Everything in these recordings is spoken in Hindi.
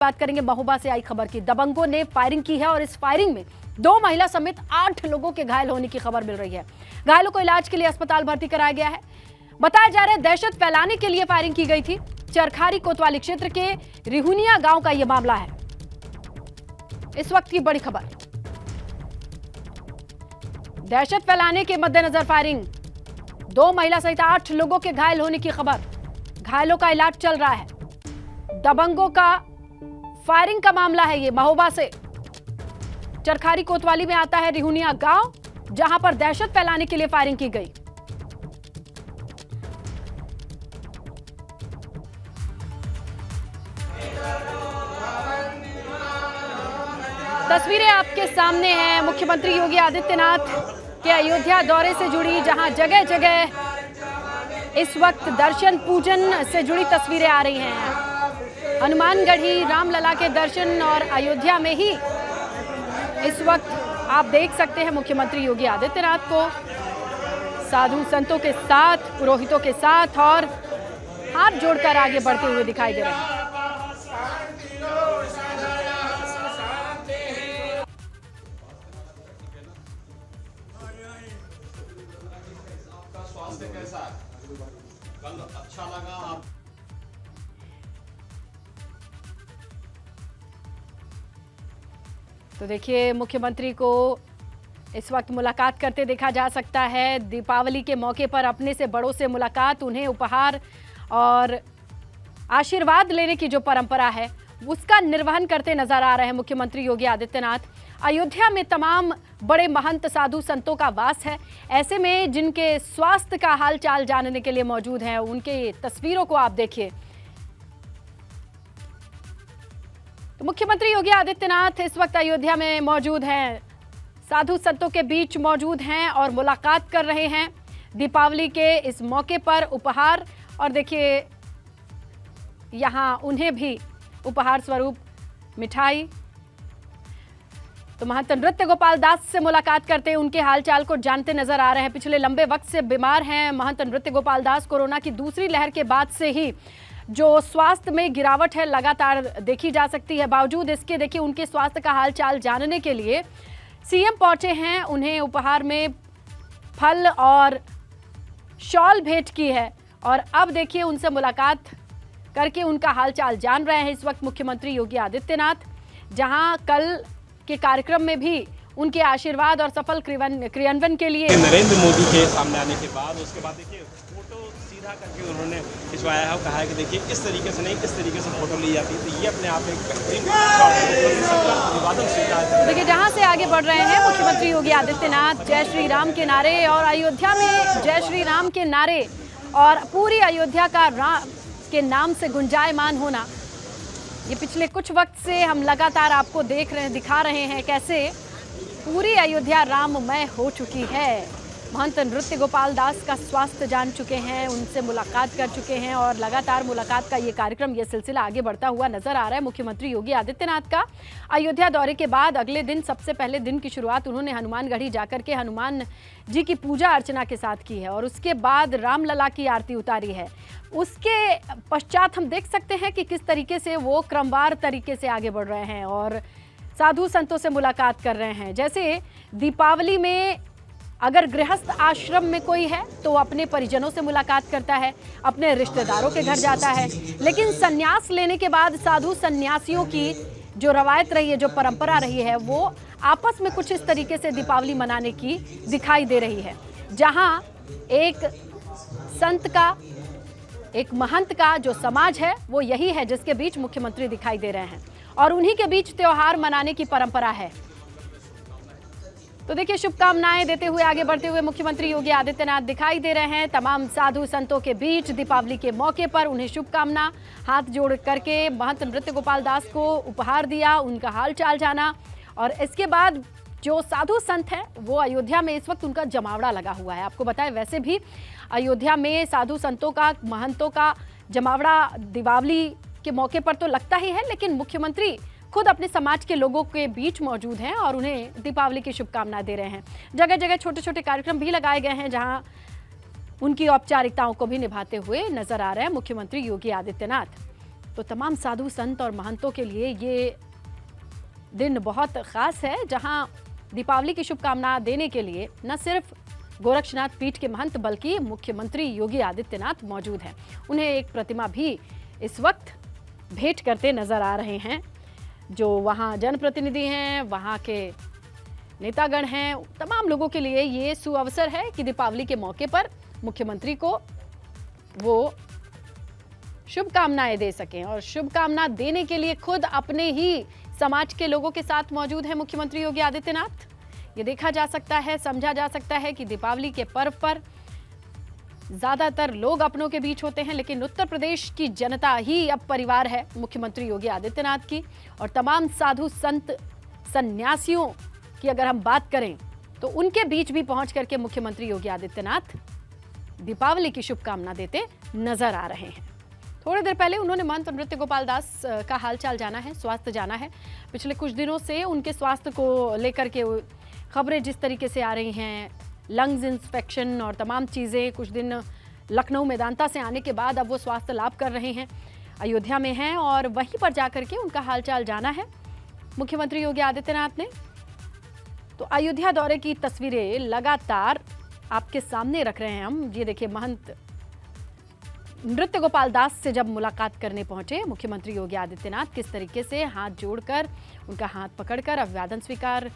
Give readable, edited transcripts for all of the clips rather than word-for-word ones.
बात करेंगे महोबा से आई खबर की। दबंगों ने फायरिंग की है और इस फायरिंग में 2 महिला समेत 8 लोगों के घायल होने की खबर मिल रही है। घायलों को इलाज के लिए अस्पताल भर्ती कराया गया है। बताया जा रहा है दहशत फैलाने के लिए फायरिंग की गई थी। चरखारी कोतवाली क्षेत्र के रिहुनिया गांव का यह मामला है। इस वक्त की बड़ी खबर, दहशत फैलाने के मद्देनजर फायरिंग, 2 महिला सहित 8 लोगों के घायल होने की खबर। घायलों का इलाज चल रहा है। दबंगों का फायरिंग का मामला है ये। महोबा से चरखारी कोतवाली में आता है रिहुनिया गांव, जहां पर दहशत फैलाने के लिए फायरिंग की गई। तस्वीरें आपके सामने हैं मुख्यमंत्री योगी आदित्यनाथ के अयोध्या दौरे से जुड़ी, जहां जगह जगह इस वक्त दर्शन पूजन से जुड़ी तस्वीरें आ रही हैं। हनुमानगढ़ी रामलला के दर्शन और अयोध्या में ही इस वक्त आप देख सकते हैं मुख्यमंत्री योगी आदित्यनाथ को साधु संतों के साथ, पुरोहितों के साथ और हाथ जोड़कर आगे बढ़ते हुए दिखाई दे रहे हैं। स्वास्थ्य कैसा है? कल अच्छा लगा आप? तो देखिए, मुख्यमंत्री को इस वक्त मुलाकात करते देखा जा सकता है। दीपावली के मौके पर अपने से बड़ों से मुलाकात, उन्हें उपहार और आशीर्वाद लेने की जो परंपरा है उसका निर्वहन करते नजर आ रहे हैं मुख्यमंत्री योगी आदित्यनाथ। अयोध्या में तमाम बड़े महंत साधु संतों का वास है। ऐसे में जिनके स्वास्थ्य का हाल चाल जानने के लिए मौजूद हैं, उनके तस्वीरों को आप देखिए। तो मुख्यमंत्री योगी आदित्यनाथ इस वक्त अयोध्या में मौजूद हैं, साधु संतों के बीच मौजूद हैं और मुलाकात कर रहे हैं। दीपावली के इस मौके पर उपहार, और देखिए यहाँ उन्हें भी उपहार स्वरूप मिठाई। तो महंत नृत्य गोपाल दास से मुलाकात करते, उनके हालचाल को जानते नजर आ रहे हैं। पिछले लंबे वक्त से बीमार हैं महंत नृत्य गोपाल दास। कोरोना की दूसरी लहर के बाद से ही जो स्वास्थ्य में गिरावट है लगातार देखी जा सकती है। बावजूद इसके देखिए उनके स्वास्थ्य का हाल चाल जानने के लिए सीएम पहुंचे हैं, उन्हें उपहार में फल और शॉल भेंट की है और अब देखिए उनसे मुलाकात करके उनका हाल चाल जान रहे हैं इस वक्त मुख्यमंत्री योगी आदित्यनाथ। जहां कल के कार्यक्रम में भी उनके आशीर्वाद और सफल क्रियान्वयन के लिए नरेंद्र मोदी के सामने आने के बाद उसके बाद देखिए फोटो सीधा करके उन्होंने खिंचवाया है और कहा है कि देखिए इस तरीके से नहीं, किस तरीके से फोटो ली जाती है। तो ये अपने आप एक बेहतरीन अभिवादन स्वीकार है। देखिए जहां से आगे बढ़ रहे हैं मुख्यमंत्री योगी आदित्यनाथ, जय श्री राम के नारे, और अयोध्या में जय श्री राम के नारे और पूरी अयोध्या का राम के नाम से गुंजायमान होना, ये पिछले कुछ वक्त से हम लगातार आपको दिखा रहे हैं कैसे पूरी अयोध्या राममय हो चुकी है। महंत नृत्य गोपाल दास का स्वास्थ्य जान चुके हैं, उनसे मुलाकात कर चुके हैं और लगातार मुलाकात का ये कार्यक्रम, ये सिलसिला आगे बढ़ता हुआ नजर आ रहा है। मुख्यमंत्री योगी आदित्यनाथ का अयोध्या दौरे के बाद अगले दिन, सबसे पहले दिन की शुरुआत उन्होंने हनुमानगढ़ी जाकर के हनुमान जी की पूजा अर्चना के साथ की है और उसके बाद रामलला की आरती उतारी है। उसके पश्चात हम देख सकते हैं कि किस तरीके से वो क्रमवार तरीके से आगे बढ़ रहे हैं और साधु संतों से मुलाकात कर रहे हैं। जैसे दीपावली में अगर गृहस्थ आश्रम में कोई है तो अपने परिजनों से मुलाकात करता है, अपने रिश्तेदारों के घर जाता है, लेकिन संन्यास लेने के बाद साधु सन्यासियों की जो रवायत रही है, जो परंपरा रही है, वो आपस में कुछ इस तरीके से दीपावली मनाने की दिखाई दे रही है। जहां एक संत का, एक महंत का जो समाज है वो यही है जिसके बीच मुख्यमंत्री दिखाई दे रहे हैं और उन्हीं के बीच त्योहार मनाने की परंपरा है। तो देखिए शुभकामनाएं देते हुए आगे बढ़ते हुए मुख्यमंत्री योगी आदित्यनाथ दिखाई दे रहे हैं। तमाम साधु संतों के बीच दीपावली के मौके पर उन्हें शुभकामना, हाथ जोड़ करके महंत नृत्य गोपाल दास को उपहार दिया, उनका हाल चाल जाना। और इसके बाद जो साधु संत हैं वो अयोध्या में इस वक्त उनका जमावड़ा लगा हुआ है। आपको बताएं वैसे भी अयोध्या में साधु संतों का, महंतों का जमावड़ा दीपावली के मौके पर तो लगता ही है, लेकिन मुख्यमंत्री खुद अपने समाज के लोगों के बीच मौजूद हैं और उन्हें दीपावली की शुभकामनाएं दे रहे हैं। जगह जगह छोटे छोटे कार्यक्रम भी लगाए गए हैं जहां उनकी औपचारिकताओं को भी निभाते हुए नजर आ रहे हैं मुख्यमंत्री योगी आदित्यनाथ। तो तमाम साधु संत और महंतों के लिए ये दिन बहुत ख़ास है, जहां दीपावली की शुभकामना देने के लिए न सिर्फ गोरक्षनाथ पीठ के महंत बल्कि मुख्यमंत्री योगी आदित्यनाथ मौजूद हैं। उन्हें एक प्रतिमा भी इस वक्त भेंट करते नजर आ रहे हैं। जो वहां जनप्रतिनिधि हैं, वहां के नेतागण हैं, तमाम लोगों के लिए ये सुअवसर है कि दीपावली के मौके पर मुख्यमंत्री को वो शुभकामनाएं दे सकें। और शुभकामना देने के लिए खुद अपने ही समाज के लोगों के साथ मौजूद है मुख्यमंत्री योगी आदित्यनाथ। ये देखा जा सकता है, समझा जा सकता है कि दीपावली के पर्व पर ज्यादातर लोग अपनों के बीच होते हैं, लेकिन उत्तर प्रदेश की जनता ही अब परिवार है मुख्यमंत्री योगी आदित्यनाथ की। और तमाम साधु संत सन्यासियों की अगर हम बात करें तो उनके बीच भी पहुंच करके मुख्यमंत्री योगी आदित्यनाथ दीपावली की शुभकामना देते नजर आ रहे हैं। थोड़ी देर पहले उन्होंने महंत नृत्य गोपाल दास का हालचाल जाना है, स्वास्थ्य जाना है। पिछले कुछ दिनों से उनके स्वास्थ्य को लेकर के खबरें जिस तरीके से आ रही हैं, लंग्स इंस्पेक्शन और तमाम चीज़ें, कुछ दिन लखनऊ मेदांता से आने के बाद अब वो स्वास्थ्य लाभ कर रहे हैं, अयोध्या में हैं और वहीं पर जाकर के उनका हालचाल जाना है मुख्यमंत्री योगी आदित्यनाथ ने। तो अयोध्या दौरे की तस्वीरें लगातार आपके सामने रख रहे हैं हम। ये देखिए, महंत नृत्य गोपाल दास से जब मुलाकात करने पहुंचे मुख्यमंत्री योगी आदित्यनाथ, किस तरीके से हाथ जोड़कर, उनका हाथ पकड़कर अभिवादन स्वीकार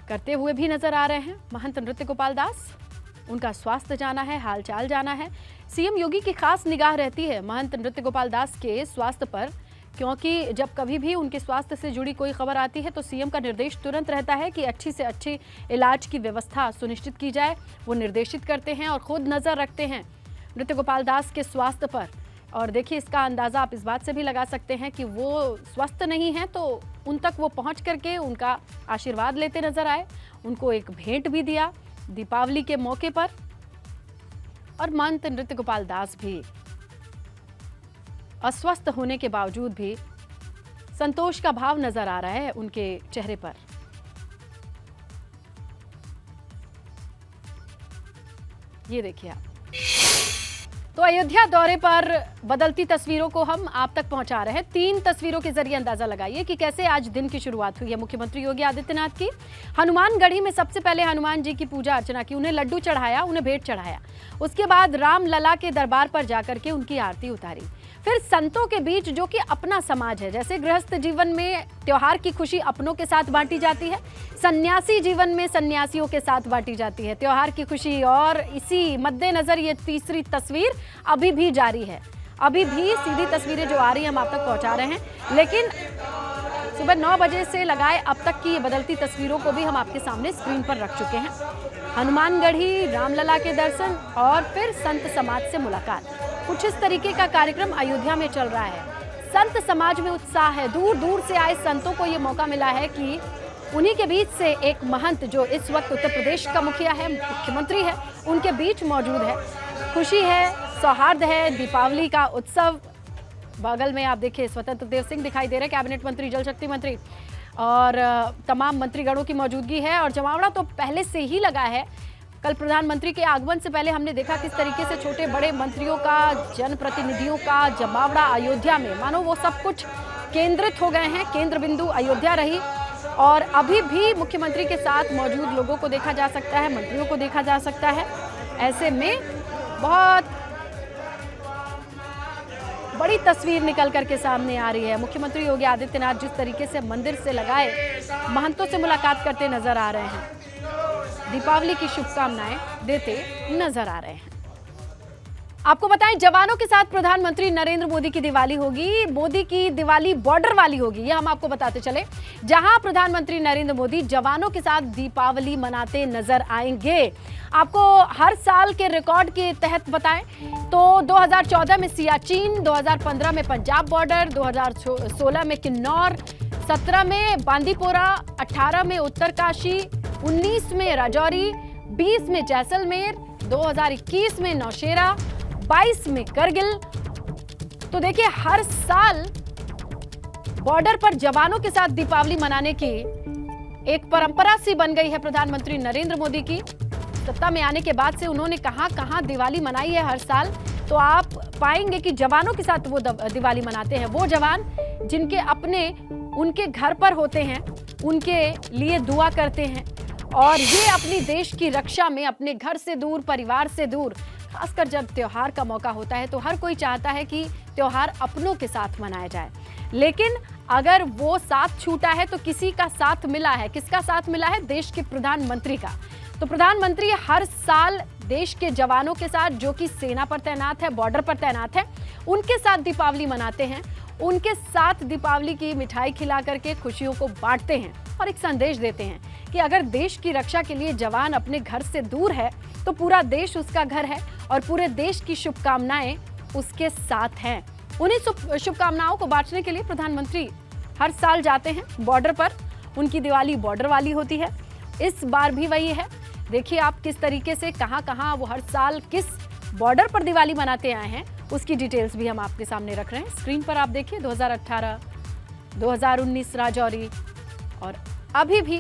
करते हुए भी नजर आ रहे हैं महंत नृत्य गोपाल दास। उनका स्वास्थ्य जाना है, हालचाल जाना है। सीएम योगी की खास निगाह रहती है महंत नृत्य गोपाल दास के स्वास्थ्य पर, क्योंकि जब कभी भी उनके स्वास्थ्य से जुड़ी कोई खबर आती है तो सीएम का निर्देश तुरंत रहता है कि अच्छी से अच्छी इलाज की व्यवस्था सुनिश्चित की जाए। वो निर्देशित करते हैं और खुद नजर रखते हैं नृत्य गोपाल दास के स्वास्थ्य पर। और देखिए, इसका अंदाज़ा आप इस बात से भी लगा सकते हैं कि वो स्वस्थ नहीं हैं तो उन तक वो पहुंच करके उनका आशीर्वाद लेते नजर आए, उनको एक भेंट भी दिया दीपावली के मौके पर। और महंत नृत्य गोपाल दास भी अस्वस्थ होने के बावजूद भी संतोष का भाव नजर आ रहा है उनके चेहरे पर। ये देखिए आप। तो अयोध्या दौरे पर बदलती तस्वीरों को हम आप तक पहुंचा रहे हैं। 3 तस्वीरों के जरिए अंदाजा लगाइए कि कैसे आज दिन की शुरुआत हुई है मुख्यमंत्री योगी आदित्यनाथ की। हनुमानगढ़ी में सबसे पहले हनुमान जी की पूजा अर्चना की, उन्हें लड्डू चढ़ाया, उन्हें भेंट चढ़ाया। उसके बाद रामलला के दरबार पर जाकर के उनकी आरती उतारी। फिर संतों के बीच, जो कि अपना समाज है, जैसे गृहस्थ जीवन में त्योहार की खुशी अपनों के साथ बांटी जाती है, सन्यासी जीवन में सन्यासियों के साथ बांटी जाती है त्योहार की खुशी। और इसी मद्देनजर ये तीसरी तस्वीर अभी भी जारी है। अभी भी सीधी तस्वीरें जो आ रही हैं हम आप तक पहुंचा रहे हैं, लेकिन सुबह 9 बजे से लगाए अब तक की ये बदलती तस्वीरों को भी हम आपके सामने स्क्रीन पर रख चुके हैं। हनुमानगढ़ी, रामलला के दर्शन और फिर संत समाज से मुलाकात, कुछ इस तरीके का कार्यक्रम अयोध्या में चल रहा है। संत समाज में उत्साह है, दूर दूर से आए संतों को ये मौका मिला है कि उन्हीं के बीच से एक महंत जो इस वक्त उत्तर प्रदेश का मुखिया है, मुख्यमंत्री है, उनके बीच मौजूद है। खुशी है, सौहार्द है, दीपावली का उत्सव। बगल में आप देखिए स्वतंत्र देव सिंह दिखाई दे रहे हैं, कैबिनेट मंत्री, जल शक्ति मंत्री और तमाम मंत्रीगणों की मौजूदगी है। और जमावड़ा तो पहले से ही लगा है। कल प्रधानमंत्री के आगमन से पहले हमने देखा किस तरीके से छोटे बड़े मंत्रियों का, जनप्रतिनिधियों का जमावड़ा अयोध्या में, मानो वो सब कुछ केंद्रित हो गए हैं। केंद्र बिंदु अयोध्या रही और अभी भी मुख्यमंत्री के साथ मौजूद लोगों को देखा जा सकता है, मंत्रियों को देखा जा सकता है। ऐसे में बहुत बड़ी तस्वीर निकल करके सामने आ रही है। मुख्यमंत्री योगी आदित्यनाथ जिस तरीके से मंदिर से लगाए महंतों से मुलाकात करते नजर आ रहे हैं, दीपावली की शुभकामनाएं देते नजर आ रहे हैं। आपको बताएं, जवानों के साथ प्रधानमंत्री नरेंद्र मोदी की दिवाली होगी। मोदी की दिवाली बॉर्डर वाली होगी, ये हम आपको बताते चले। जहां प्रधानमंत्री नरेंद्र मोदी जवानों के साथ दीपावली मनाते नजर आएंगे। आपको हर साल के रिकॉर्ड के तहत बताएं तो 2014 में सियाचिन, 2015 में पंजाब बॉर्डर, 2016 में किन्नौर, 17 में बांदीपोरा, 18 में उत्तरकाशी, 19 में राजौरी, 20 में जैसलमेर, 2021 में नौशेरा, 22 में करगिल। तो देखिए, हर साल बॉर्डर पर जवानों के साथ दीपावली मनाने की एक परंपरा सी बन गई है प्रधानमंत्री नरेंद्र मोदी की। सत्ता में आने के बाद से उन्होंने कहां-कहां दिवाली मनाई है हर साल, तो आप पाएंगे कि जवानों के साथ वो दिवाली मनाते हैं। वो जवान जिनके अपने उनके घर पर होते हैं, उनके लिए दुआ करते हैं और ये अपनी देश की रक्षा में अपने घर से दूर, परिवार से दूर, खासकर जब त्योहार का मौका होता है तो हर कोई चाहता है कि त्योहार अपनों के साथ मनाया जाए। लेकिन अगर वो साथ छूटा है तो किसी का साथ मिला है। किसका साथ मिला है? देश के प्रधानमंत्री का। तो प्रधानमंत्री हर साल देश के जवानों के साथ, जो कि सेना पर तैनात है, बॉर्डर पर तैनात है, उनके साथ दीपावली मनाते हैं। उनके साथ दीपावली की मिठाई खिला करके खुशियों को बांटते हैं और एक संदेश देते हैं कि अगर देश की रक्षा के लिए जवान अपने घर से दूर है तो पूरा देश उसका घर है और पूरे देश की शुभकामनाएं उसके साथ हैं। उन्हीं शुभकामनाओं को बांटने के लिए प्रधानमंत्री हर साल जाते हैं बॉर्डर पर। उनकी दिवाली बॉर्डर वाली होती है। इस बार भी वही है। देखिए आप किस तरीके से कहां वो हर साल किस बॉर्डर पर दिवाली मनाते आए हैं, उसकी डिटेल्स भी हम आपके सामने रख रहे हैं। स्क्रीन पर आप देखिए 2018, 2019 राजौरी और अभी भी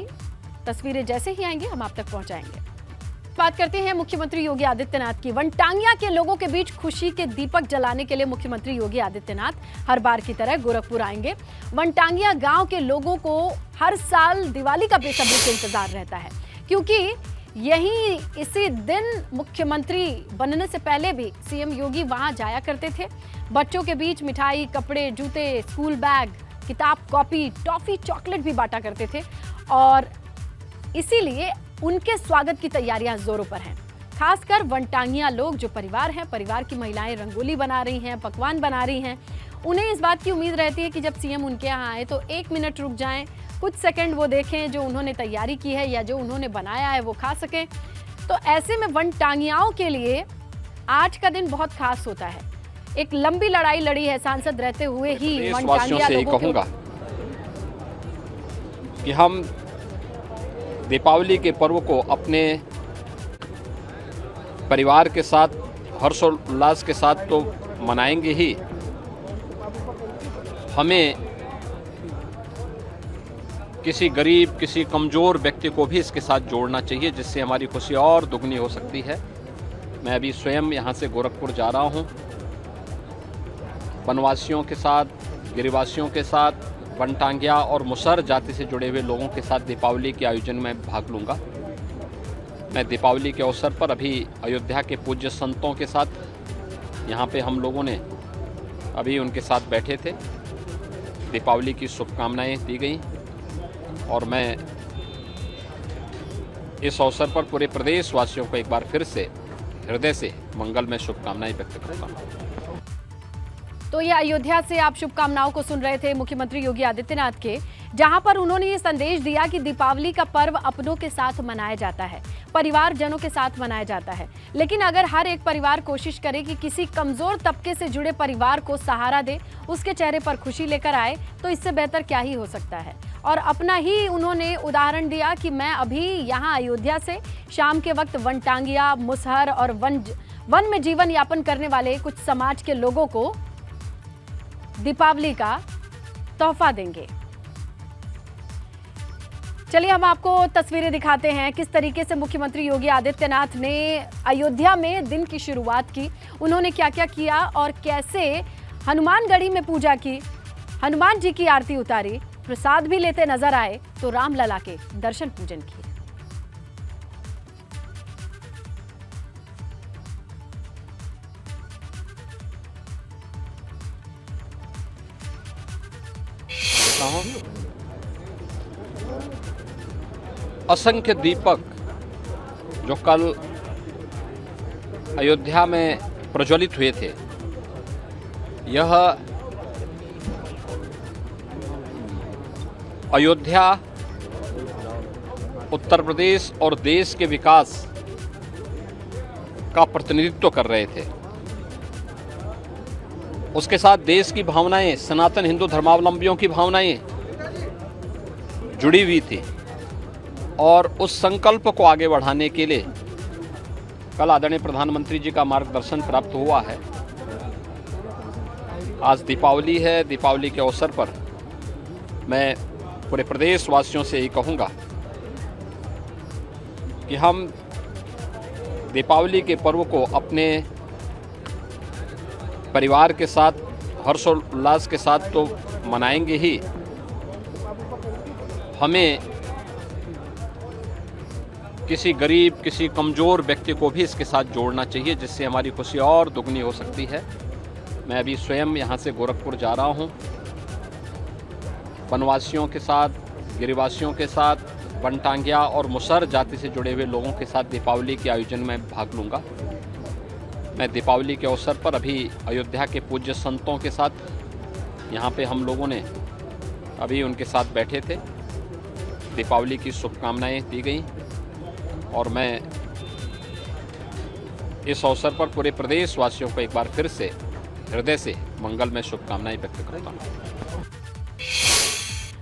तस्वीरें जैसे ही आएंगी हम आप तक पहुंचाएंगे। बात करते हैं मुख्यमंत्री योगी आदित्यनाथ की। वनटांगिया के लोगों के बीच खुशी के दीपक जलाने के लिए मुख्यमंत्री योगी आदित्यनाथ हर बार की तरह गोरखपुर आएंगे। वनटांगिया गांव के लोगों को हर साल दिवाली का बेसब्री से इंतजार रहता है, क्योंकि यही इसी दिन मुख्यमंत्री बनने से पहले भी सीएम योगी वहां जाया करते थे। बच्चों के बीच मिठाई, कपड़े, जूते, स्कूल बैग, किताब, कॉपी, टॉफी, चॉकलेट भी बांटा करते थे और इसीलिए उनके स्वागत की तैयारियां जोरों पर हैं। खासकर वनटांगिया लोग जो परिवार हैं, परिवार की महिलाएं रंगोली बना रही हैं, पकवान बना रही हैं। उन्हें इस बात की उम्मीद रहती है कि जब सीएम उनके यहाँ आए तो 1 मिनट रुक जाएं, कुछ सेकंड वो देखें जो उन्होंने तैयारी की है या जो उन्होंने बनाया है वो खा सकें। तो ऐसे में वनटांगियाओं के लिए आज का दिन बहुत खास होता है। एक लंबी लड़ाई लड़ी है सांसद रहते हुए ही वनटांगिया लोगों कहूंगा कि हम दीपावली के पर्व को अपने परिवार के साथ हर्षोल्लास के साथ तो मनाएंगे ही, हमें किसी गरीब, किसी कमज़ोर व्यक्ति को भी इसके साथ जोड़ना चाहिए, जिससे हमारी खुशी और दुगनी हो सकती है। मैं अभी स्वयं यहाँ से गोरखपुर जा रहा हूँ। वनवासियों के साथ, गिरिवासियों के साथ, वनटांगिया और मुसहर जाति से जुड़े हुए लोगों के साथ दीपावली के आयोजन में भाग लूँगा। मैं दीपावली के अवसर पर अभी अयोध्या के पूज्य संतों के साथ यहाँ पे हम लोगों ने अभी उनके साथ बैठे थे। दीपावली की शुभकामनाएं दी गई और मैं इस अवसर पर पूरे प्रदेश वासियों को एक बार फिर से हृदय से मंगलमय शुभकामनाएं व्यक्त करता हूँ। तो ये अयोध्या से आप शुभकामनाओं को सुन रहे थे मुख्यमंत्री योगी आदित्यनाथ के, जहां पर उन्होंने ये संदेश दिया कि दीपावली का पर्व अपनों के साथ मनाया जाता है, परिवारजनों के साथ मनाया जाता है। लेकिन अगर हर एक परिवार कोशिश करे कि किसी कमजोर तबके से जुड़े परिवार को सहारा दे, उसके चेहरे पर खुशी लेकर आए, तो इससे बेहतर क्या ही हो सकता है। और अपना ही उन्होंने उदाहरण दिया कि मैं अभी यहाँ अयोध्या से शाम के वक्त वनटांगिया, मुसहर और वन में जीवन यापन करने वाले कुछ समाज के लोगों को दीपावली का तोहफा देंगे। चलिए हम आपको तस्वीरें दिखाते हैं किस तरीके से मुख्यमंत्री योगी आदित्यनाथ ने अयोध्या में दिन की शुरुआत की। उन्होंने क्या क्या किया और कैसे हनुमानगढ़ी में पूजा की, हनुमान जी की आरती उतारी, प्रसाद भी लेते नजर आए तो रामलला के दर्शन पूजन किए। असंख्य दीपक जो कल अयोध्या में प्रज्वलित हुए थे, यह अयोध्या, उत्तर प्रदेश और देश के विकास का प्रतिनिधित्व कर रहे थे। उसके साथ देश की भावनाएं, सनातन हिंदू धर्मावलंबियों की भावनाएं जुड़ी हुई थी और उस संकल्प को आगे बढ़ाने के लिए कल आदरणीय प्रधानमंत्री जी का मार्गदर्शन प्राप्त हुआ है। आज दीपावली है। दीपावली के अवसर पर मैं पूरे प्रदेश वासियों से यही कहूँगा कि हम दीपावली के पर्व को अपने परिवार के साथ हर्षोल्लास के साथ तो मनाएंगे ही, हमें किसी गरीब, किसी कमज़ोर व्यक्ति को भी इसके साथ जोड़ना चाहिए, जिससे हमारी खुशी और दुगनी हो सकती है। मैं अभी स्वयं यहाँ से गोरखपुर जा रहा हूँ। वनवासियों के साथ, गिरिवासियों के साथ, वनटांगिया और मुसहर जाति से जुड़े हुए लोगों के साथ दीपावली के आयोजन में भाग लूँगा। मैं दीपावली के अवसर पर अभी अयोध्या के पूज्य संतों के साथ यहाँ पे हम लोगों ने अभी उनके साथ बैठे थे। दीपावली की शुभकामनाएं दी गई और मैं इस अवसर पर पूरे प्रदेशवासियों को एक बार फिर से हृदय से मंगलमय शुभकामनाएं व्यक्त करता हूँ।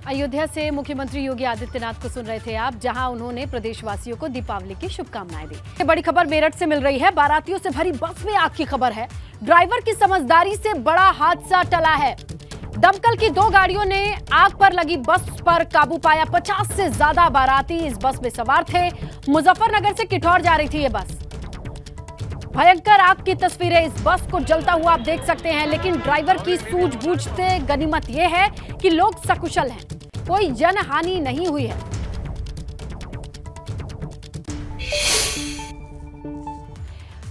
अयोध्या से मुख्यमंत्री योगी आदित्यनाथ को सुन रहे थे आप, जहां उन्होंने प्रदेशवासियों को दीपावली की शुभकामनाएं दी। बड़ी खबर मेरठ से मिल रही है। बारातियों से भरी बस में आग की खबर है। ड्राइवर की समझदारी से बड़ा हादसा टला है। दमकल की 2 गाड़ियों ने आग पर लगी बस पर काबू पाया। 50 से ज्यादा बाराती इस बस में सवार थे। मुजफ्फरनगर से किठौर जा रही थी ये बस। भयंकर आग की तस्वीरें इस बस को जलता हुआ आप देख सकते हैं, लेकिन ड्राइवर की सूझबूझ से गनीमत यह है कि लोग सकुशल हैं, कोई जनहानि नहीं हुई है।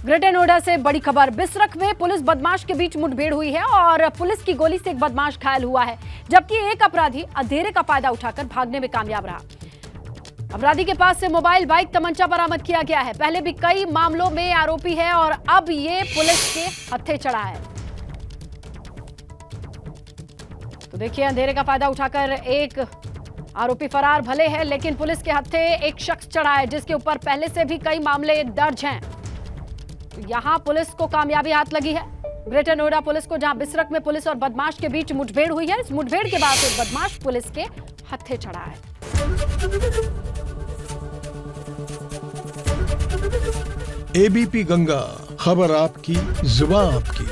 ग्रेटर नोएडा से बड़ी खबर। बिसरख में पुलिस बदमाश के बीच मुठभेड़ हुई है और पुलिस की गोली से एक बदमाश घायल हुआ है, जबकि एक अपराधी अंधेरे का फायदा उठाकर भागने में कामयाब रहा। अपराधी के पास से मोबाइल, बाइक, तमंचा बरामद किया गया है। पहले भी कई मामलों में आरोपी है और अब ये पुलिस के हत्थे चढ़ा है। तो देखिए, अंधेरे का फायदा उठाकर एक आरोपी फरार भले है, लेकिन पुलिस के हत्थे एक शख्स चढ़ा है जिसके ऊपर पहले से भी कई मामले दर्ज हैं। तो यहां पुलिस को कामयाबी हाथ लगी है। ग्रेटर नोएडा पुलिस को, जहां बिसरख में पुलिस और बदमाश के बीच मुठभेड़ हुई है, इस मुठभेड़ के बाद एक बदमाश पुलिस के हत्थे चढ़ा है। एबीपी गंगा, खबर आपकी, जुबान आपकी।